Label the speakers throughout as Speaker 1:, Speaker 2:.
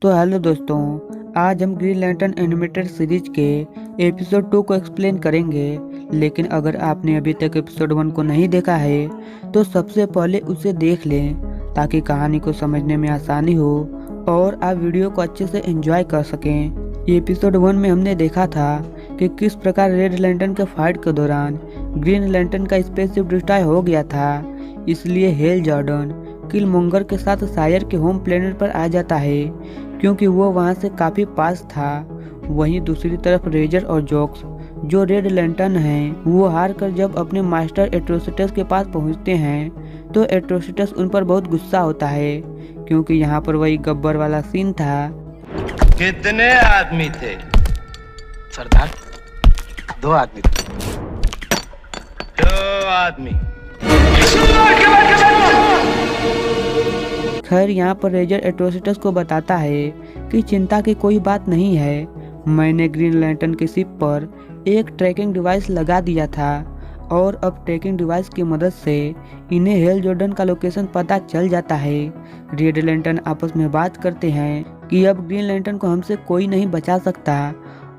Speaker 1: तो हेलो दोस्तों, आज हम ग्रीन लैंटर्न एनिमेटेड सीरीज के एपिसोड 2 को एक्सप्लेन करेंगे। लेकिन अगर आपने अभी तक एपिसोड 1 को नहीं देखा है तो सबसे पहले उसे देख लें ताकि कहानी को समझने में आसानी हो और आप वीडियो को अच्छे से एंजॉय कर सकें। एपिसोड 1 में हमने देखा था कि किस प्रकार रेड लैंटर्न के फाइट के दौरान ग्रीन लैंटर्न का स्पेसशिप डिस्ट्रॉय हो गया था। इसलिए हेल जॉर्डन किलमोंगर के साथ सायर के होम प्लेनेट पर आ जाता है क्योंकि वो वहां से काफी पास था। वहीं दूसरी तरफ रेजर और जोक्स जो रेड लैंटर्न हैं, वो हार कर जब अपने मास्टर एट्रोसिटस के पास पहुंचते हैं तो एट्रोसिटस उन पर बहुत गुस्सा होता है क्योंकि यहाँ पर वही गब्बर वाला सीन था।
Speaker 2: कितने आदमी थे
Speaker 3: सरदार? 2 आदमी थे।
Speaker 2: 2 आदमी।
Speaker 1: खैर यहाँ पर रेजर एट्रोसिटस को बताता है कि चिंता की कोई बात नहीं है, मैंने ग्रीन लैंटर्न की शिप पर एक ट्रैकिंग डिवाइस लगा दिया था और अब ट्रैकिंग डिवाइस की मदद से इन्हें हेल जॉर्डन का लोकेशन पता चल जाता है। रेड लैंटर्न आपस में बात करते हैं कि अब ग्रीन लैंटर्न को हमसे कोई नहीं बचा सकता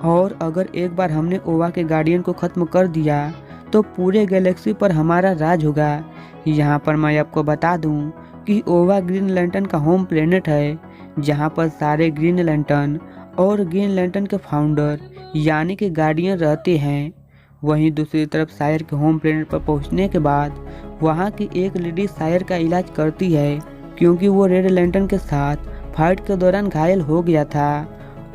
Speaker 1: और अगर एक बार हमने ओवा के गार्डियन को खत्म कर दिया तो पूरे गैलेक्सी पर हमारा राज होगा। यहाँ पर मैं आपको बता दूं कि ओवा ग्रीन लैंटर्न का होम प्लेनेट है जहाँ पर सारे ग्रीन लैंटर्न और ग्रीन लैंटर्न के फाउंडर यानी कि गार्डियन रहते हैं। वहीं दूसरी तरफ सायर के होम प्लेनेट पर पहुँचने के बाद वहाँ की एक लेडी सायर का इलाज करती है क्योंकि वो रेड लैंटर्न के साथ फाइट के दौरान घायल हो गया था।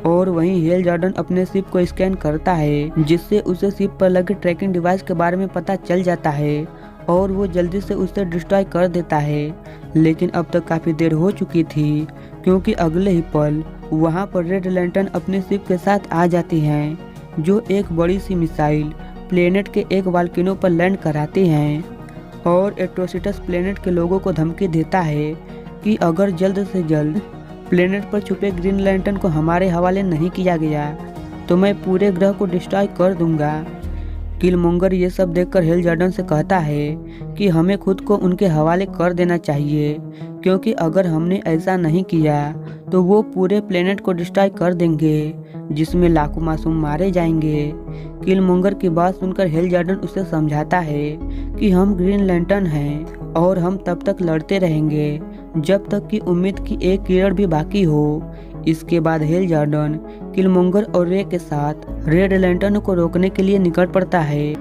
Speaker 1: और वहीं हेल जॉर्डन अपने शिप को स्कैन करता है जिससे उसे शिप पर लगे ट्रैकिंग डिवाइस के बारे में पता चल जाता है और वो जल्दी से उसे डिस्ट्रॉय कर देता है। लेकिन अब तक काफ़ी देर हो चुकी थी क्योंकि अगले ही पल वहाँ पर रेड लैंटर्न अपने शिप के साथ आ जाती हैं जो एक बड़ी सी मिसाइल प्लेनेट के एक वॉल्केनो पर लैंड कराते हैं और एट्रोसिटस प्लेनेट के लोगों को धमकी देता है कि अगर जल्द से जल्द प्लेनेट पर छुपे ग्रीन लैंटर्न को हमारे हवाले नहीं किया गया तो मैं पूरे ग्रह को डिस्ट्रॉय कर दूंगा। किलमोंगर ये सब देखकर हेल जॉर्डन से कहता है कि हमें खुद को उनके हवाले कर देना चाहिए क्योंकि अगर हमने ऐसा नहीं किया तो वो पूरे प्लेनेट को डिस्ट्रॉय कर देंगे जिसमें लाखों मासूम मारे जाएंगे। किलमोंगर की बात सुनकर हेल जॉर्डन उसे समझाता है कि हम ग्रीन लैंटर्न हैं और हम तब तक लड़ते रहेंगे जब तक कि उम्मीद की एक किरण भी बाकी हो। इसके बाद हेल जॉर्डन किलमोंगर और रे के साथ रेड लैंटर्न को रोकने के लिए निकल पड़ता है।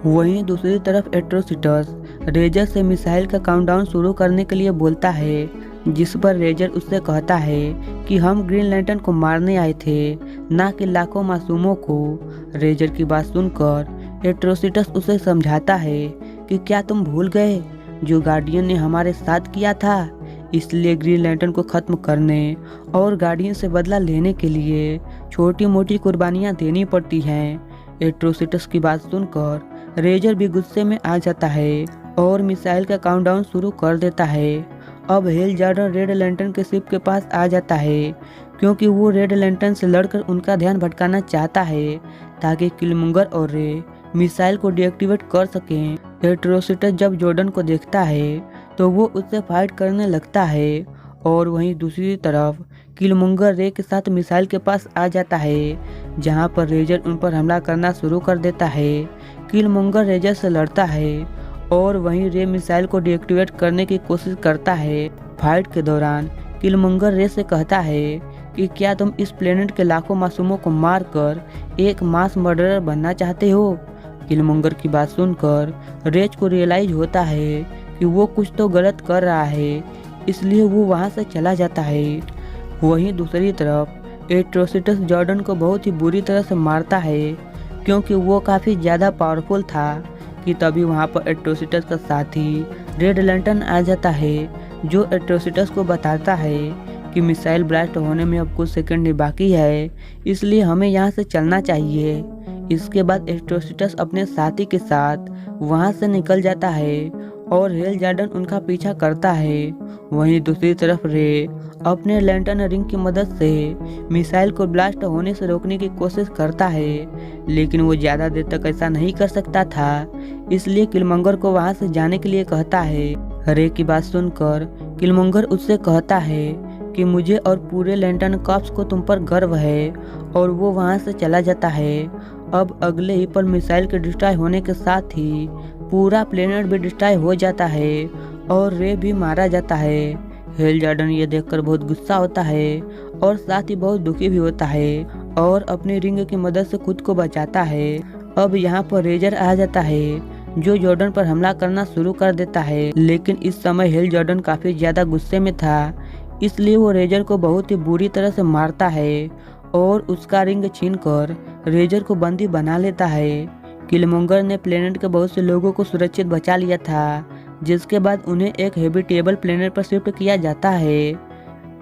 Speaker 1: वहीं दूसरी तरफ एट्रोसिटस रेजर से मिसाइल का काउंटडाउन शुरू करने के लिए बोलता है जिस पर रेजर उससे कहता है कि हम ग्रीन लैंटर्न को मारने आए थे ना कि लाखों मासूमों को। रेजर की बात सुनकर एट्रोसिटस उसे समझाता है कि क्या तुम भूल गए जो गार्डियन ने हमारे साथ किया था, इसलिए ग्रीन लैंटर्न को खत्म करने और गार्डियन से बदला लेने के लिए छोटी मोटी कुर्बानियां देनी पड़ती हैं। एट्रोसिटस की बात सुनकर रेजर भी गुस्से में आ जाता है और मिसाइल का काउंटडाउन शुरू कर देता है। अब हेल जॉर्डन रेड लैंटर्न के शिप के पास आ जाता है क्योंकि वो रेड लैंटर्न से लड़कर उनका ध्यान भटकाना चाहता है ताकि किलमोंगर और रे मिसाइल को डीएक्टिवेट कर सकें। एट्रोसिटस जब जॉर्डन को देखता है तो वो उससे फाइट करने लगता है और वहीं दूसरी तरफ किलमोंगर रे के साथ मिसाइल के पास आ जाता है जहां पर रेजर उन पर हमला करना शुरू कर देता है। किलमोंगर रेजर से लड़ता है और वहीं रे मिसाइल को डीएक्टिवेट करने की कोशिश करता है। फाइट के दौरान किलमोंगर रे से कहता है कि क्या तुम इस प्लेनेट के लाखों मासूमों को मारकर एक मास मर्डरर बनना चाहते हो। किलमोंगर की बात सुनकर रेज को रियलाइज होता है कि वो कुछ तो गलत कर रहा है, इसलिए वो वहाँ से चला जाता है। वहीं दूसरी तरफ एट्रोसिटस जॉर्डन को बहुत ही बुरी तरह से मारता है क्योंकि वो काफ़ी ज़्यादा पावरफुल था कि तभी वहाँ पर एट्रोसिटस का साथी रेड लैंटर्न आ जाता है जो एट्रोसिटस को बताता है कि मिसाइल ब्लास्ट होने में अब कुछ सेकंड ही बाकी है, इसलिए हमें यहाँ से चलना चाहिए। इसके बाद एट्रोसिटस अपने साथी के साथ वहाँ से निकल जाता है और हेल जॉर्डन उनका पीछा करता है। वहीं दूसरी तरफ रे अपने लैंटर्न रिंग की मदद से मिसाइल को ब्लास्ट होने से रोकने की कोशिश करता है लेकिन वो ज़्यादा देर तक ऐसा नहीं कर सकता था, इसलिए किलमोंगर को वहाँ से जाने के लिए कहता है। रे की बात सुनकर किलमोंगर उससे कहता है कि मुझे और पूरे लैंटर्न कॉर्प्स को तुम पर गर्व है, और वो वहाँ से चला जाता है। अब अगले ही पल मिसाइल के डिस्ट्रॉय होने के साथ ही पूरा प्लेनेट भी डिस्ट्रॉय हो जाता है और रे भी मारा जाता है। हेल जॉर्डन ये देखकर बहुत गुस्सा होता है और साथ ही बहुत दुखी भी होता है और अपनी रिंग की मदद से खुद को बचाता है। अब यहाँ पर रेजर आ जाता है जो जॉर्डन पर हमला करना शुरू कर देता है, लेकिन इस समय हेल जॉर्डन काफी ज्यादा गुस्से में था, इसलिए वो रेजर को बहुत ही बुरी तरह से मारता है और उसका रिंग छीनकर रेजर को बंदी बना लेता है। किलमोंगर ने प्लेनेट के बहुत से लोगों को सुरक्षित बचा लिया था, जिसके बाद उन्हें एक हैबिटेबल प्लेनेट पर शिफ्ट किया जाता है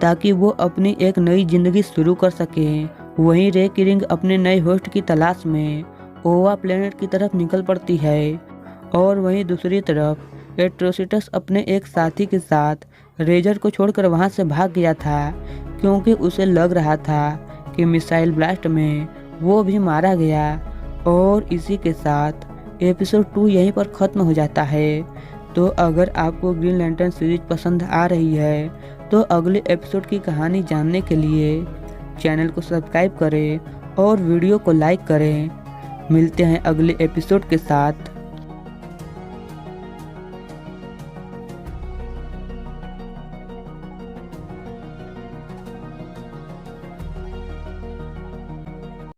Speaker 1: ताकि वो अपनी एक नई जिंदगी शुरू कर सके। वहीं रे की रिंग अपने नए होस्ट की तलाश में ओवा प्लेनेट की तरफ निकल पड़ती है, और वहीं दूसरी तरफ एट्रोसिटस अपने एक साथी के साथ रेजर को छोड़कर वहां से भाग गया था, क्योंकि उसे लग रहा था कि मिसाइल ब्लास्ट में वो भी मारा गया। और इसी के साथ एपिसोड 2 यहीं पर ख़त्म हो जाता है। तो अगर आपको ग्रीन लैंटर्न सीरीज पसंद आ रही है तो अगले एपिसोड की कहानी जानने के लिए चैनल को सब्सक्राइब करें और वीडियो को लाइक करें। मिलते हैं अगले एपिसोड के साथ।